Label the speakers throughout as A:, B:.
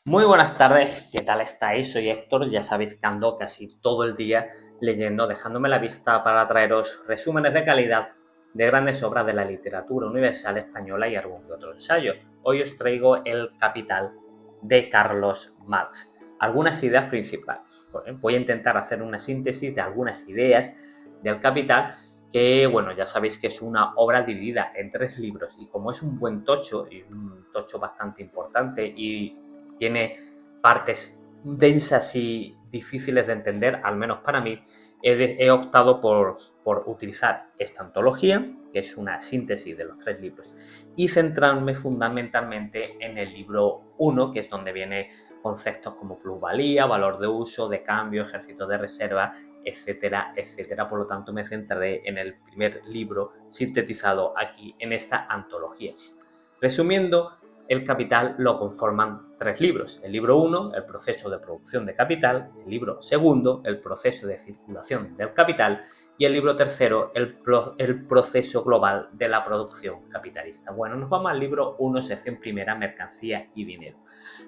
A: Muy buenas tardes, ¿qué tal estáis? Soy Héctor, ya sabéis que ando casi todo el día leyendo, dejándome la vista para traeros resúmenes de calidad de grandes obras de la literatura universal española y algún que otro ensayo. Hoy os traigo El Capital de Carlos Marx. Algunas ideas principales. Voy a intentar hacer una síntesis de algunas ideas del Capital que, bueno, ya sabéis que es una obra dividida en tres libros y como es un buen tocho, y un tocho bastante importante y tiene partes densas y difíciles de entender, al menos para mí, he optado por utilizar esta antología, que es una síntesis de los tres libros, y centrarme fundamentalmente en el libro 1, que es donde viene conceptos como plusvalía, valor de uso, de cambio, ejército de reserva, etcétera, etcétera. Por lo tanto, me centraré en el primer libro sintetizado aquí en esta antología. Resumiendo, el capital lo conforman tres libros. El libro 1, el proceso de producción de capital; el libro segundo, el proceso de circulación del capital; y el libro tercero, el proceso global de la producción capitalista. Bueno, nos vamos al libro 1, sección primera, mercancía y dinero.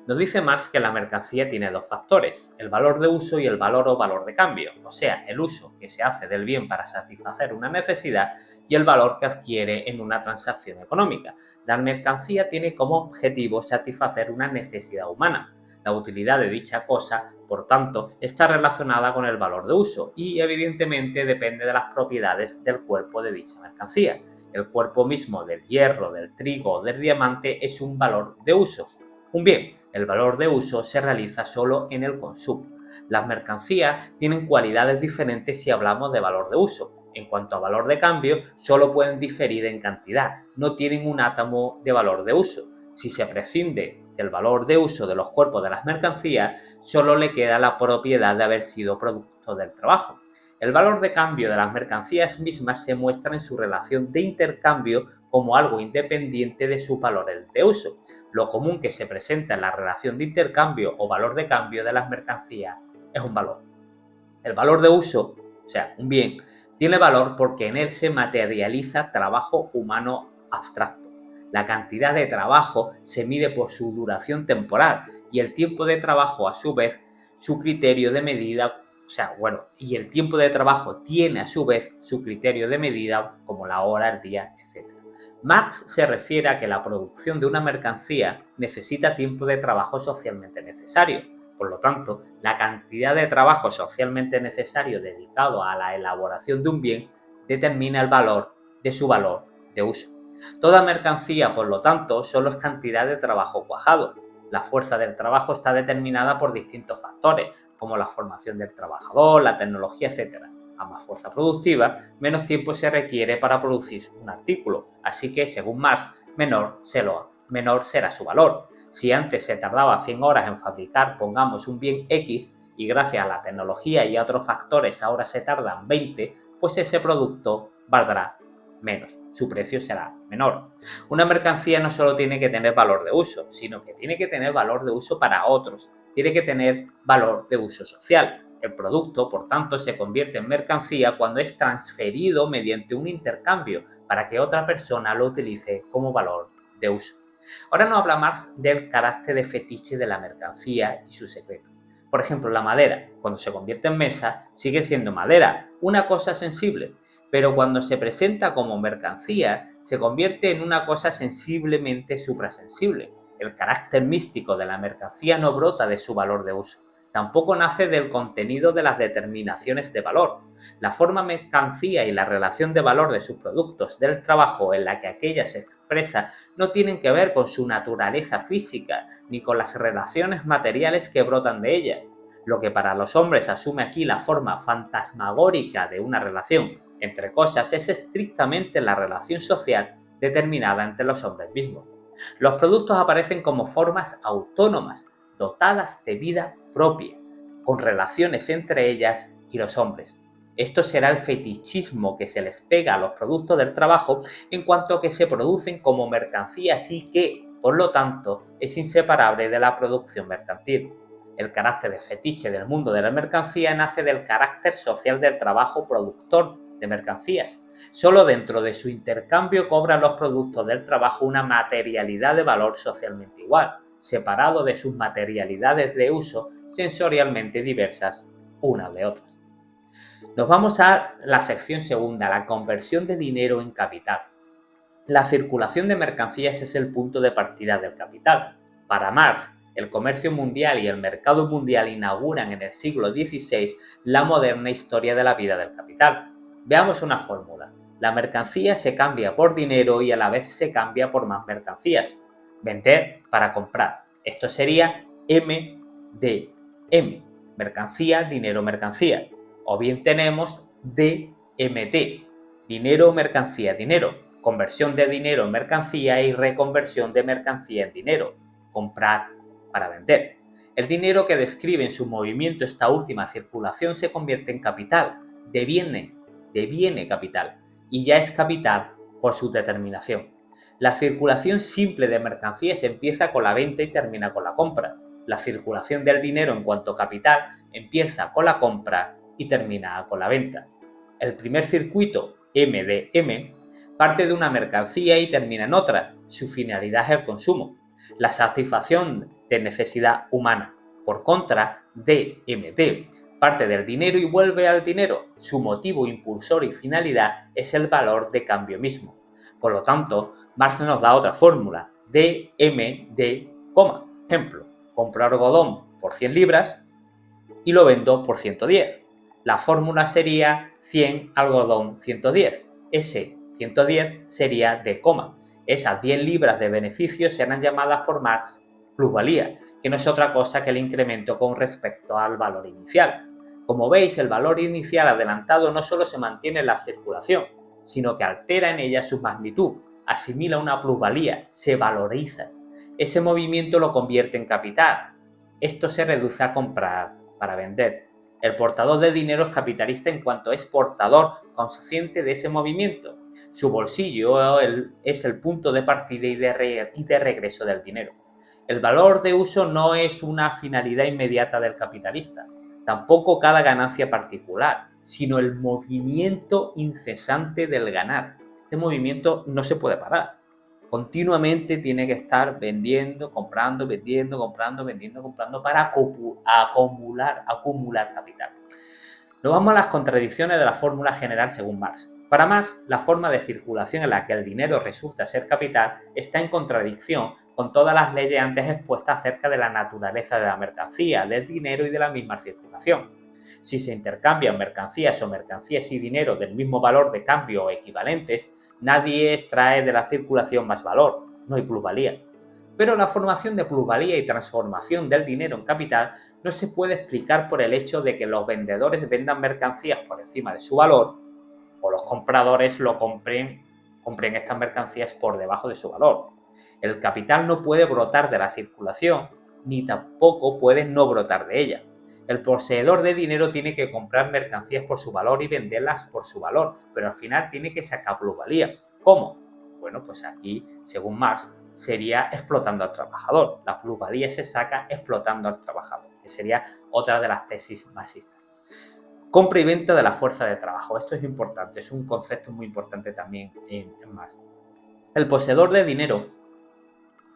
A: Nos dice Marx que la mercancía tiene dos factores, el valor de uso y el valor o valor de cambio, o sea, el uso que se hace del bien para satisfacer una necesidad y el valor que adquiere en una transacción económica. La mercancía tiene como objetivo satisfacer una necesidad humana. La utilidad de dicha cosa, por tanto, está relacionada con el valor de uso y, evidentemente, depende de las propiedades del cuerpo de dicha mercancía. El cuerpo mismo del hierro, del trigo o del diamante es un valor de uso. Un bien, el valor de uso se realiza solo en el consumo. Las mercancías tienen cualidades diferentes si hablamos de valor de uso. En cuanto a valor de cambio, solo pueden diferir en cantidad, no tienen un átomo de valor de uso. Si se prescinde del valor de uso de los cuerpos de las mercancías, solo le queda la propiedad de haber sido producto del trabajo. El valor de cambio de las mercancías mismas se muestra en su relación de intercambio como algo independiente de sus valores de uso. Lo común que se presenta en la relación de intercambio o valor de cambio de las mercancías es un valor. El valor de uso, o sea, un bien, tiene valor porque en él se materializa trabajo humano abstracto. La cantidad de trabajo se mide por su duración temporal y el tiempo de trabajo, a su vez, su criterio de medida, y el tiempo de trabajo tiene a su vez su criterio de medida como la hora, el día, etc. Marx se refiere a que la producción de una mercancía necesita tiempo de trabajo socialmente necesario. Por lo tanto, la cantidad de trabajo socialmente necesario dedicado a la elaboración de un bien determina el valor de su valor de uso. Toda mercancía, por lo tanto, solo es cantidad de trabajo cuajado. La fuerza del trabajo está determinada por distintos factores, como la formación del trabajador, la tecnología, etc. A más fuerza productiva, menos tiempo se requiere para producir un artículo, así que, según Marx, menor será su valor. Si antes se tardaba 100 horas en fabricar, pongamos, un bien X, y gracias a la tecnología y a otros factores ahora se tardan 20, pues ese producto valdrá menos, su precio será menor. Una mercancía no solo tiene que tener valor de uso, sino que tiene que tener valor de uso para otros, tiene que tener valor de uso social. El producto, por tanto, se convierte en mercancía cuando es transferido mediante un intercambio para que otra persona lo utilice como valor de uso. Ahora nos habla Marx del carácter de fetiche de la mercancía y su secreto. Por ejemplo, la madera, cuando se convierte en mesa, sigue siendo madera, una cosa sensible, pero cuando se presenta como mercancía, se convierte en una cosa sensiblemente suprasensible. El carácter místico de la mercancía no brota de su valor de uso, tampoco nace del contenido de las determinaciones de valor. La forma mercancía y la relación de valor de sus productos del trabajo en la que aquella se expresa no tienen que ver con su naturaleza física ni con las relaciones materiales que brotan de ella. Lo que para los hombres asume aquí la forma fantasmagórica de una relación entre cosas es estrictamente la relación social determinada entre los hombres mismos. Los productos aparecen como formas autónomas, dotadas de vida propia, con relaciones entre ellas y los hombres. Esto será el fetichismo que se les pega a los productos del trabajo en cuanto que se producen como mercancías y que, por lo tanto, es inseparable de la producción mercantil. El carácter de fetiche del mundo de la mercancía nace del carácter social del trabajo productor de mercancías. Solo dentro de su intercambio cobran los productos del trabajo una materialidad de valor socialmente igual. separado de sus materialidades de uso sensorialmente diversas unas de otras. Nos vamos a la sección segunda, la conversión de dinero en capital. La circulación de mercancías es el punto de partida del capital. Para Marx, el comercio mundial y el mercado mundial inauguran en el siglo XVI la moderna historia de la vida del capital. Veamos una fórmula. La mercancía se cambia por dinero y a la vez se cambia por más mercancías. Vender para comprar. Esto sería M de M. Mercancía, dinero, mercancía. O bien tenemos DMT. Dinero, mercancía, dinero. Conversión de dinero en mercancía y reconversión de mercancía en dinero. Comprar para vender. El dinero que describe en su movimiento esta última circulación se convierte en capital, deviene capital, y ya es capital por su determinación. La circulación simple de mercancías empieza con la venta y termina con la compra. La circulación del dinero en cuanto capital empieza con la compra y termina con la venta. El primer circuito, M de M, parte de una mercancía y termina en otra. Su finalidad es el consumo, la satisfacción de necesidad humana. Por contra, DMT parte del dinero y vuelve al dinero. Su motivo impulsor y finalidad es el valor de cambio mismo. Por lo tanto, Marx nos da otra fórmula, DMD, ejemplo, compro algodón por 100 libras y lo vendo por 110. La fórmula sería 100 algodón 110. Ese 110 sería de coma. Esas 10 libras de beneficio serán llamadas por Marx plusvalía, que no es otra cosa que el incremento con respecto al valor inicial. Como veis, el valor inicial adelantado no solo se mantiene en la circulación, sino que altera en ella su magnitud, asimila una plusvalía, se valoriza. Ese movimiento lo convierte en capital. Esto se reduce a comprar para vender. El portador de dinero es capitalista en cuanto es portador consciente de ese movimiento. Su bolsillo es el punto de partida y de regreso del dinero. El valor de uso no es una finalidad inmediata del capitalista, tampoco cada ganancia particular, sino el movimiento incesante del ganar. Este movimiento no se puede parar. Continuamente tiene que estar vendiendo, comprando, vendiendo, comprando, vendiendo, comprando para acumular capital. Nos vamos a las contradicciones de la fórmula general según Marx. Para Marx, la forma de circulación en la que el dinero resulta ser capital está en contradicción con todas las leyes antes expuestas acerca de la naturaleza de la mercancía, del dinero y de la misma circulación. Si se intercambian mercancías o mercancías y dinero del mismo valor de cambio o equivalentes, nadie extrae de la circulación más valor, no hay plusvalía. Pero la formación de plusvalía y transformación del dinero en capital no se puede explicar por el hecho de que los vendedores vendan mercancías por encima de su valor o los compradores compren estas mercancías por debajo de su valor. El capital no puede brotar de la circulación ni tampoco puede no brotar de ella. El poseedor de dinero tiene que comprar mercancías por su valor y venderlas por su valor, pero al final tiene que sacar plusvalía. ¿Cómo? Bueno, pues aquí, según Marx, sería explotando al trabajador. La plusvalía se saca explotando al trabajador, que sería otra de las tesis marxistas. Compra y venta de la fuerza de trabajo. Esto es importante, es un concepto muy importante también en Marx. El poseedor de dinero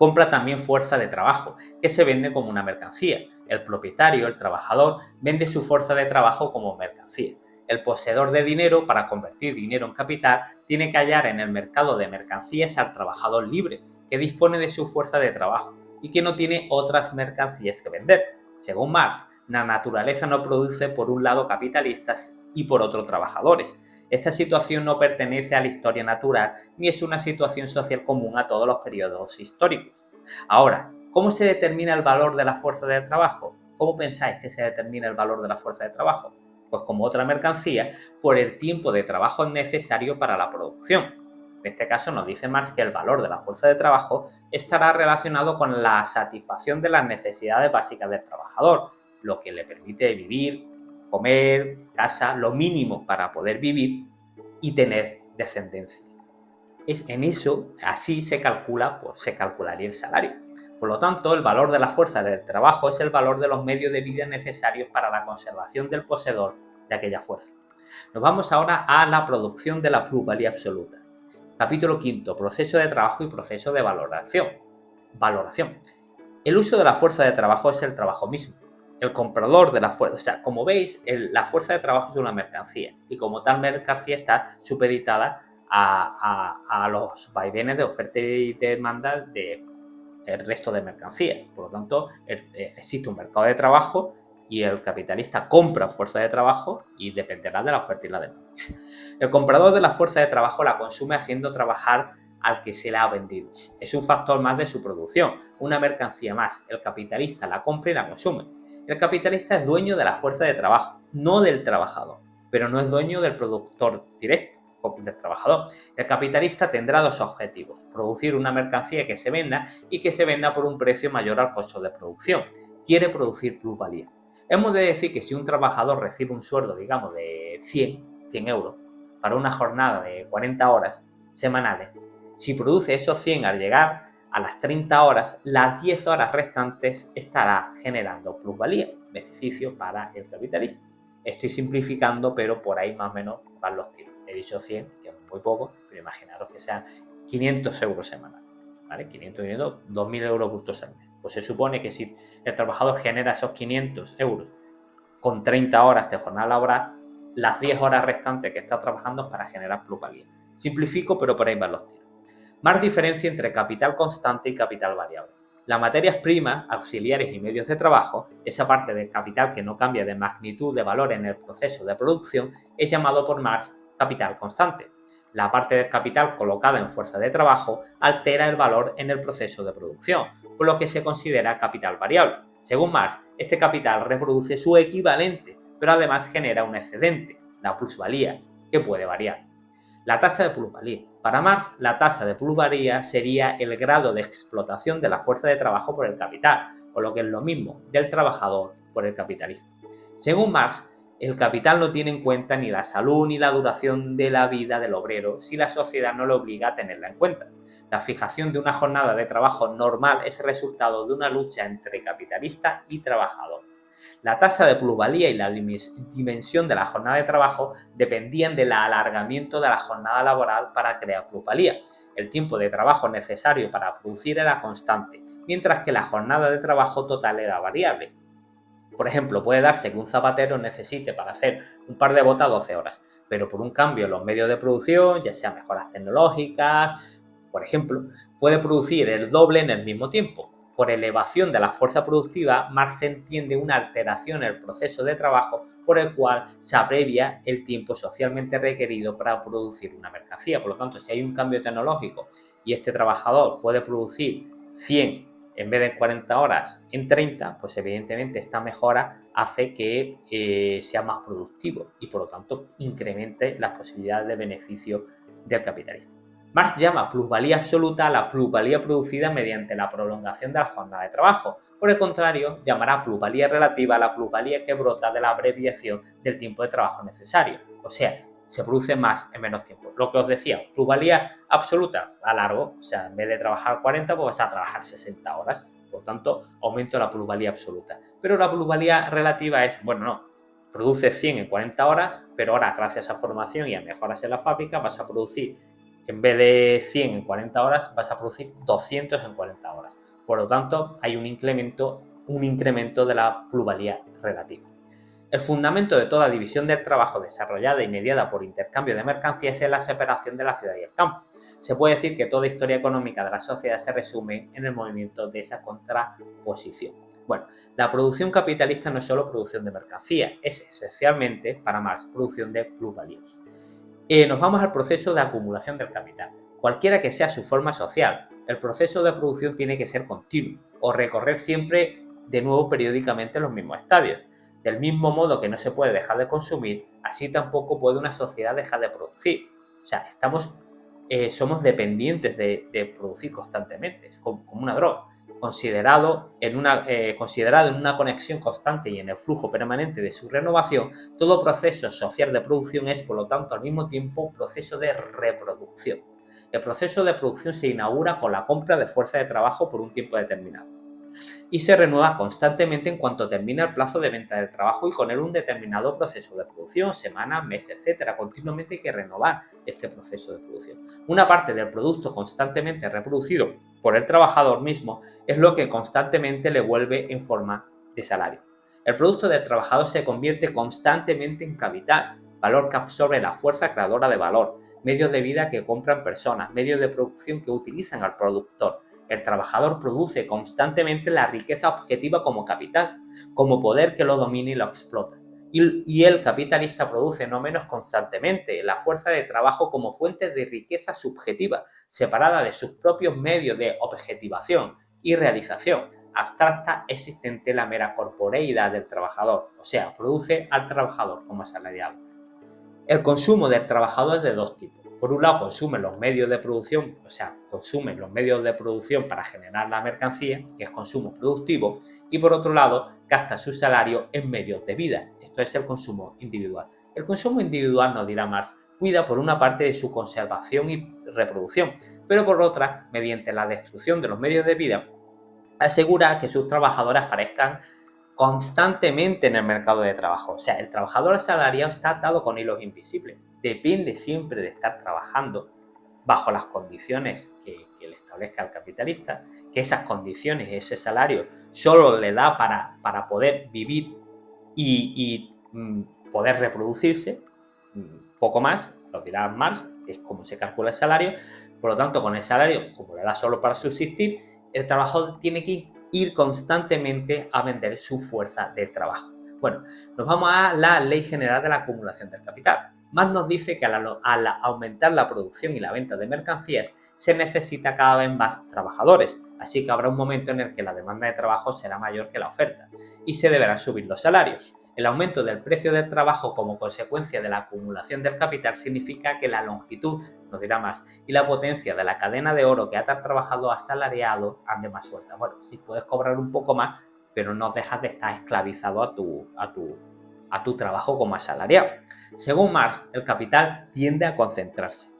A: compra también fuerza de trabajo, que se vende como una mercancía. El propietario, el trabajador, vende su fuerza de trabajo como mercancía. El poseedor de dinero, para convertir dinero en capital, tiene que hallar en el mercado de mercancías al trabajador libre, que dispone de su fuerza de trabajo y que no tiene otras mercancías que vender. Según Marx, la naturaleza no produce por un lado capitalistas y por otro trabajadores. Esta situación no pertenece a la historia natural ni es una situación social común a todos los periodos históricos. Ahora, ¿cómo se determina el valor de la fuerza de trabajo? ¿Cómo pensáis que se determina el valor de la fuerza de trabajo? Pues como otra mercancía, por el tiempo de trabajo necesario para la producción. En este caso nos dice Marx que el valor de la fuerza de trabajo estará relacionado con la satisfacción de las necesidades básicas del trabajador, lo que le permite vivir, comer, casa, lo mínimo para poder vivir y tener descendencia. Es en eso, así se calcularía el salario. Por lo tanto, el valor de la fuerza del trabajo es el valor de los medios de vida necesarios para la conservación del poseedor de aquella fuerza. Nos vamos ahora a la producción de la plusvalía absoluta. Capítulo 5. Proceso de trabajo y proceso de valoración. El uso de la fuerza de trabajo es el trabajo mismo. El comprador de la fuerza, o sea, como veis, la fuerza de trabajo es una mercancía y como tal mercancía está supeditada a los vaivenes de oferta y demanda del resto de mercancías. Por lo tanto, existe un mercado de trabajo y el capitalista compra fuerza de trabajo y dependerá de la oferta y la demanda. El comprador de la fuerza de trabajo la consume haciendo trabajar al que se la ha vendido. Es un factor más de su producción, una mercancía más. El capitalista la compra y la consume. El capitalista es dueño de la fuerza de trabajo, no del trabajador, pero no es dueño del productor directo, del trabajador. El capitalista tendrá dos objetivos: producir una mercancía que se venda y que se venda por un precio mayor al costo de producción. Quiere producir plusvalía. Hemos de decir que si un trabajador recibe un sueldo, digamos, de 100 euros para una jornada de 40 horas semanales, si produce esos 100 al llegar a las 30 horas, las 10 horas restantes estará generando plusvalía, beneficio para el capitalista. Estoy simplificando, pero por ahí más o menos van los tiros. He dicho 100, que es muy poco, pero imaginaros que sean 500 euros semanales. ¿Vale? 500, 2.000 euros brutos al mes. Pues se supone que si el trabajador genera esos 500 euros con 30 horas de jornada laboral, las 10 horas restantes que está trabajando es para generar plusvalía. Simplifico, pero por ahí van los tiros. Más diferencia entre capital constante y capital variable. Las materias primas, auxiliares y medios de trabajo, esa parte del capital que no cambia de magnitud de valor en el proceso de producción, es llamado por Marx capital constante. La parte del capital colocada en fuerza de trabajo altera el valor en el proceso de producción, por lo que se considera capital variable. Según Marx, este capital reproduce su equivalente, pero además genera un excedente, la plusvalía, que puede variar. La tasa de plusvalía. Para Marx, la tasa de plusvalía sería el grado de explotación de la fuerza de trabajo por el capital, o lo que es lo mismo, del trabajador por el capitalista. Según Marx, el capital no tiene en cuenta ni la salud ni la duración de la vida del obrero si la sociedad no le obliga a tenerla en cuenta. La fijación de una jornada de trabajo normal es el resultado de una lucha entre capitalista y trabajador. La tasa de plusvalía y la dimensión de la jornada de trabajo dependían del alargamiento de la jornada laboral para crear plusvalía. El tiempo de trabajo necesario para producir era constante, mientras que la jornada de trabajo total era variable. Por ejemplo, puede darse que un zapatero necesite para hacer un par de botas 12 horas, pero por un cambio en los medios de producción, ya sea mejoras tecnológicas, por ejemplo, puede producir el doble en el mismo tiempo. Por elevación de la fuerza productiva, Marx entiende una alteración en el proceso de trabajo por el cual se abrevia el tiempo socialmente requerido para producir una mercancía. Por lo tanto, si hay un cambio tecnológico y este trabajador puede producir 100 en vez de 40 horas en 30, pues evidentemente esta mejora hace que sea más productivo y por lo tanto incremente las posibilidades de beneficio del capitalista. Marx llama plusvalía absoluta a la plusvalía producida mediante la prolongación de la jornada de trabajo. Por el contrario, llamará plusvalía relativa a la plusvalía que brota de la abreviación del tiempo de trabajo necesario. O sea, se produce más en menos tiempo. Lo que os decía, plusvalía absoluta a largo, o sea, en vez de trabajar 40, pues vas a trabajar 60 horas. Por tanto, aumento la plusvalía absoluta. Pero la plusvalía relativa es, bueno, no, produce 100 en 40 horas, pero ahora gracias a formación y a mejoras en la fábrica vas a producir, en vez de 100 en 40 horas, vas a producir 200 en 40 horas. Por lo tanto, hay un incremento de la plusvalía relativa. El fundamento de toda división del trabajo desarrollada y mediada por intercambio de mercancías es la separación de la ciudad y el campo. Se puede decir que toda historia económica de la sociedad se resume en el movimiento de esa contraposición. Bueno, la producción capitalista no es solo producción de mercancías, es esencialmente, para Marx, producción de plusvalías. Nos vamos al proceso de acumulación del capital. Cualquiera que sea su forma social, el proceso de producción tiene que ser continuo o recorrer siempre de nuevo periódicamente los mismos estadios. Del mismo modo que no se puede dejar de consumir, así tampoco puede una sociedad dejar de producir. O sea, somos dependientes de producir constantemente, es como una droga. Considerado en una conexión constante y en el flujo permanente de su renovación, todo proceso social de producción es, por lo tanto, al mismo tiempo un proceso de reproducción. El proceso de producción se inaugura con la compra de fuerza de trabajo por un tiempo determinado. y se renueva constantemente en cuanto termina el plazo de venta del trabajo y con él un determinado proceso de producción, semanas, meses, etcétera. Continuamente hay que renovar este proceso de producción. Una parte del producto constantemente reproducido por el trabajador mismo es lo que constantemente le vuelve en forma de salario. El producto del trabajador se convierte constantemente en capital, valor que absorbe la fuerza creadora de valor, medios de vida que compran personas, medios de producción que utilizan al productor. El trabajador produce constantemente la riqueza objetiva como capital, como poder que lo domina y lo explota. Y el capitalista produce no menos constantemente la fuerza de trabajo como fuente de riqueza subjetiva, separada de sus propios medios de objetivación y realización abstracta existente en la mera corporeidad del trabajador, o sea, produce al trabajador como asalariado. El consumo del trabajador es de dos tipos. Por un lado, consume los medios de producción, o sea, consume los medios de producción para generar la mercancía, que es consumo productivo, y por otro lado, gasta su salario en medios de vida. Esto es el consumo individual. El consumo individual, nos dirá Marx, cuida por una parte de su conservación y reproducción, pero por otra, mediante la destrucción de los medios de vida, asegura que sus trabajadores aparezcan constantemente en el mercado de trabajo. O sea, el trabajador asalariado está atado con hilos invisibles. Depende siempre de estar trabajando bajo las condiciones que le establezca el capitalista, que esas condiciones, ese salario, solo le da para poder vivir y poder reproducirse, poco más, lo dirá Marx, que es como se calcula el salario. Por lo tanto, con el salario, como le da solo para subsistir, el trabajador tiene que ir constantemente a vender su fuerza de trabajo. Bueno, nos vamos a la ley general de la acumulación del capital. Marx nos dice que al aumentar la producción y la venta de mercancías se necesita cada vez más trabajadores, así que habrá un momento en el que la demanda de trabajo será mayor que la oferta y se deberán subir los salarios. El aumento del precio del trabajo como consecuencia de la acumulación del capital significa que la longitud, nos dirá más, y la potencia de la cadena de oro que ata al trabajador asalariado ande más suelta. Bueno, sí puedes cobrar un poco más, pero no dejas de estar esclavizado a tu trabajo como asalariado. Según Marx, el capital tiende a concentrarse.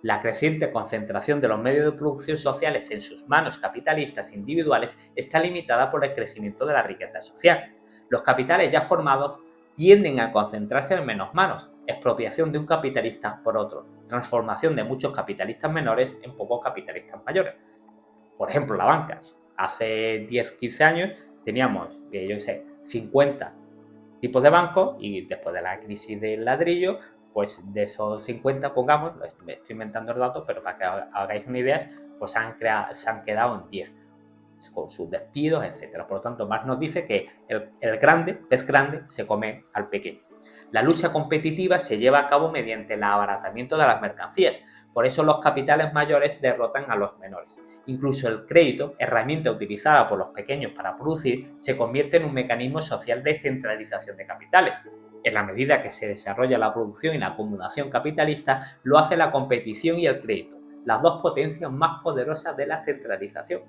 A: La creciente concentración de los medios de producción sociales en sus manos capitalistas individuales está limitada por el crecimiento de la riqueza social. Los capitales ya formados tienden a concentrarse en menos manos, expropiación de un capitalista por otro, transformación de muchos capitalistas menores en pocos capitalistas mayores. Por ejemplo, la banca. Hace 10-15 años teníamos, yo qué sé, 50 tipos de bancos y después de la crisis del ladrillo, pues de esos 50, pongamos, me estoy inventando el dato, pero para que hagáis una idea, pues se han quedado en 10 con sus despidos, etcétera. Por lo tanto, Marx nos dice que el pez grande, se come al pequeño. La lucha competitiva se lleva a cabo mediante el abaratamiento de las mercancías. Por eso los capitales mayores derrotan a los menores. Incluso el crédito, herramienta utilizada por los pequeños para producir, se convierte en un mecanismo social de centralización de capitales. En la medida que se desarrolla la producción y la acumulación capitalista, lo hace la competición y el crédito, las dos potencias más poderosas de la centralización.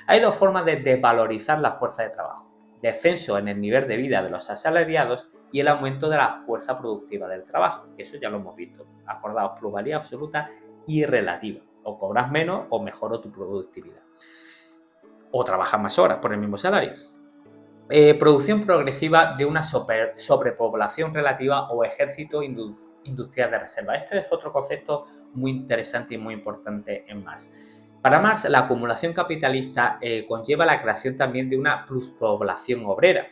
A: Hay dos formas de desvalorizar la fuerza de trabajo: descenso en el nivel de vida de los asalariados y el aumento de la fuerza productiva del trabajo, que eso ya lo hemos visto. Acordaos, plusvalía absoluta y relativa. O cobras menos o mejora tu productividad. O trabajas más horas por el mismo salario. Producción progresiva de una sobrepoblación relativa o ejército industrial de reserva. Esto es otro concepto muy interesante y muy importante en Marx. Para Marx, la acumulación capitalista conlleva la creación también de una pluspoblación obrera,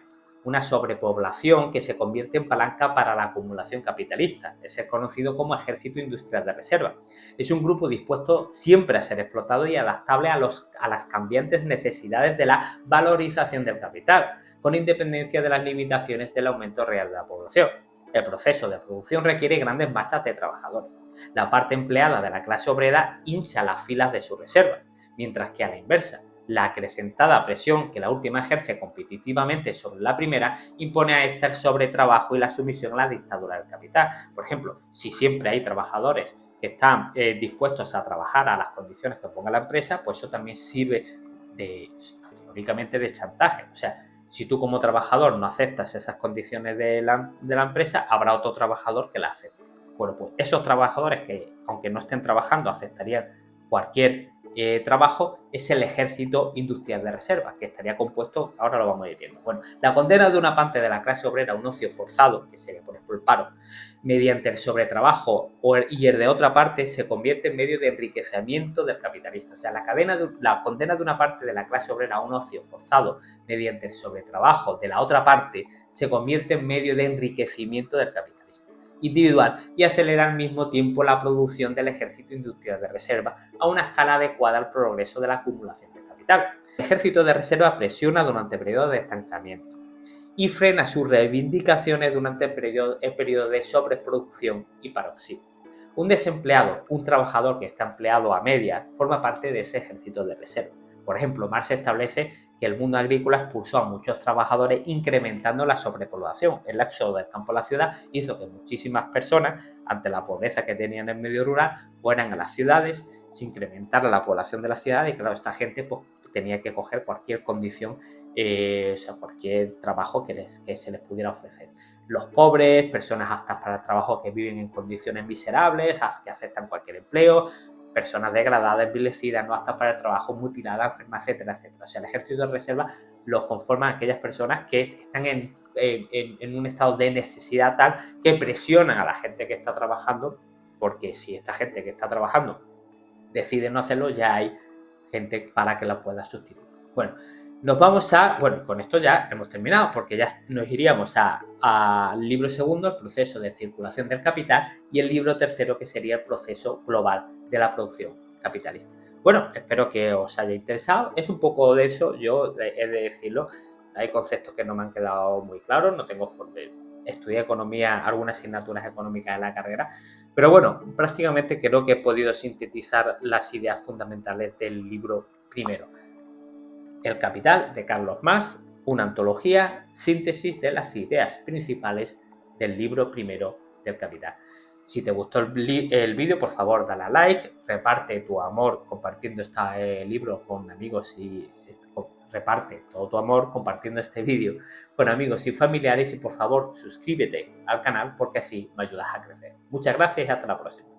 A: una sobrepoblación que se convierte en palanca para la acumulación capitalista. Es conocido como ejército industrial de reserva. Es un grupo dispuesto siempre a ser explotado y adaptable a las cambiantes necesidades de la valorización del capital, con independencia de las limitaciones del aumento real de la población. El proceso de producción requiere grandes masas de trabajadores. La parte empleada de la clase obrera hincha las filas de su reserva, mientras que a la inversa, la acrecentada presión que la última ejerce competitivamente sobre la primera impone a esta el sobretrabajo y la sumisión a la dictadura del capital. Por ejemplo, si siempre hay trabajadores que están dispuestos a trabajar a las condiciones que ponga la empresa, pues eso también sirve teóricamente de chantaje. O sea, si tú como trabajador no aceptas esas condiciones de la empresa, habrá otro trabajador que la acepte. Bueno, pues esos trabajadores que, aunque no estén trabajando, aceptarían cualquier trabajo es el ejército industrial de reserva, que estaría compuesto, ahora lo vamos a ir viendo. Bueno, la condena de una parte de la clase obrera a un ocio forzado, que sería por ejemplo el paro, mediante el sobretrabajo y el de otra parte se convierte en medio de enriquecimiento del capitalista. O sea, la condena de una parte de la clase obrera a un ocio forzado mediante el sobretrabajo de la otra parte se convierte en medio de enriquecimiento del capitalista individual y acelera al mismo tiempo la producción del ejército industrial de reserva a una escala adecuada al progreso de la acumulación del capital. El ejército de reserva presiona durante periodos de estancamiento y frena sus reivindicaciones durante el periodo de sobreproducción y paroxismo. Un desempleado, un trabajador que está empleado a media, forma parte de ese ejército de reserva. Por ejemplo, Marx establece que el mundo agrícola expulsó a muchos trabajadores incrementando la sobrepoblación. El éxodo del campo a la ciudad hizo que muchísimas personas, ante la pobreza que tenían en el medio rural, fueran a las ciudades, se incrementara la población de la ciudad y claro, esta gente pues, tenía que coger cualquier condición, o sea, cualquier trabajo que se les pudiera ofrecer. Los pobres, personas aptas para el trabajo que viven en condiciones miserables, que aceptan cualquier empleo, personas degradadas, envilecidas, no aptas para el trabajo, mutiladas, enfermas, etcétera, etcétera. O sea, el ejército de reserva los conforman aquellas personas que están en un estado de necesidad tal que presionan a la gente que está trabajando, porque si esta gente que está trabajando decide no hacerlo, ya hay gente para que la pueda sustituir. Bueno, con esto ya hemos terminado, porque ya nos iríamos al libro segundo, el proceso de circulación del capital, y el libro tercero, que sería el proceso global de la producción capitalista. Bueno, espero que os haya interesado. Es un poco de eso, yo he de decirlo. Hay conceptos que no me han quedado muy claros, no tengo estudié economía, algunas asignaturas económicas en la carrera, pero bueno, prácticamente creo que he podido sintetizar las ideas fundamentales del libro primero. El Capital, de Carlos Marx, una antología, síntesis de las ideas principales del libro primero del Capital. Si te gustó el vídeo, por favor, dale a like, reparte tu amor compartiendo este libro con amigos y reparte todo tu amor compartiendo este vídeo con amigos y familiares y por favor suscríbete al canal porque así me ayudas a crecer. Muchas gracias y hasta la próxima.